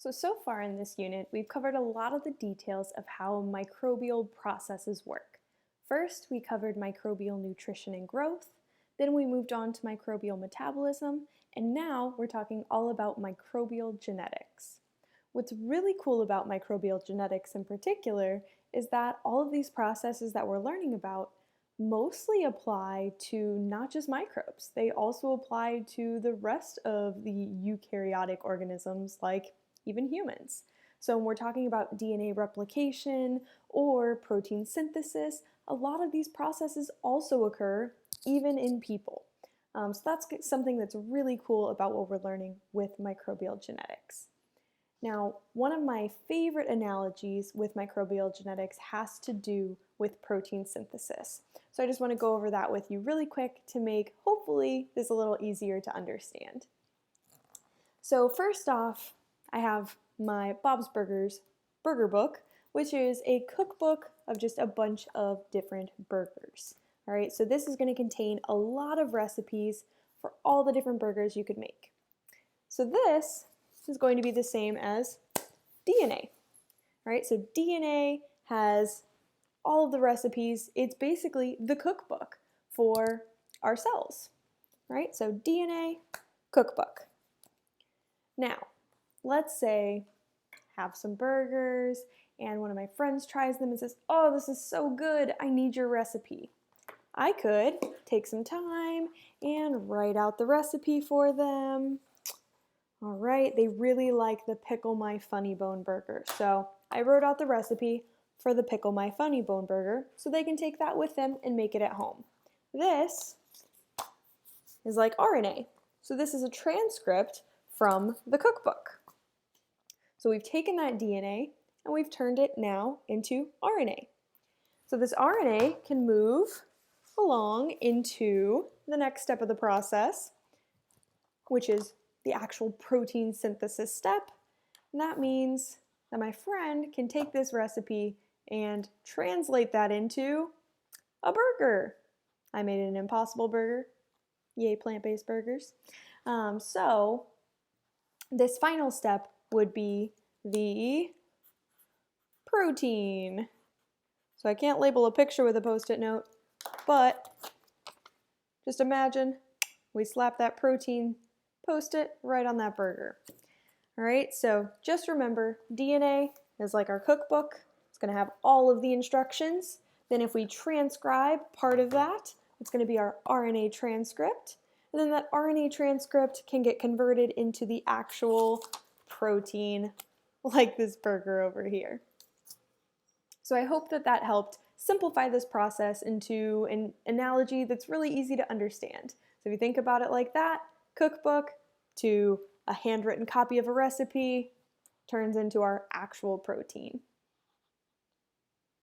So far in this unit, we've covered a lot of the details of how microbial processes work. First, we covered microbial nutrition and growth, then we moved on to microbial metabolism, and now we're talking all about microbial genetics. What's really cool about microbial genetics in particular is that all of these processes that we're learning about mostly apply to not just microbes. They also apply to the rest of the eukaryotic organisms like even humans. So when we're talking about DNA replication or protein synthesis, a lot of these processes also occur even in people. So that's something that's really cool about what we're learning with microbial genetics. Now, one of my favorite analogies with microbial genetics has to do with protein synthesis. So I just want to go over that with you really quick to make, hopefully, this a little easier to understand. So first off, I have my Bob's Burgers burger book, which is a cookbook of just a bunch of different burgers. All right, so this is going to contain a lot of recipes for all the different burgers you could make. So this is going to be the same as DNA. All right, so DNA has all of the recipes. It's basically the cookbook for our cells. Right, so DNA cookbook. Now, let's say have some burgers and one of my friends tries them and says, "Oh, this is so good, I need your recipe." I could take some time and write out the recipe for them. All right, they really like the Pickle My Funny Bone burger. So I wrote out the recipe for the Pickle My Funny Bone burger so they can take that with them and make it at home. This is like RNA. So this is a transcript from the cookbook. So we've taken that DNA and we've turned it now into RNA. So this RNA can move along into the next step of the process, which is the actual protein synthesis step. And that means that my friend can take this recipe and translate that into a burger. I made an Impossible Burger. Yay, plant-based burgers. So this final step would be the protein. So I can't label a picture with a Post-it note, but just imagine we slap that protein Post-it right on that burger. All right, so just remember, DNA is like our cookbook. It's going to have all of the instructions. Then if we transcribe part of that, it's going to be our RNA transcript. And then that RNA transcript can get converted into the actual protein, like this burger over here. So I hope that that helped simplify this process into an analogy that's really easy to understand. So if you think about it like that, cookbook to a handwritten copy of a recipe turns into our actual protein.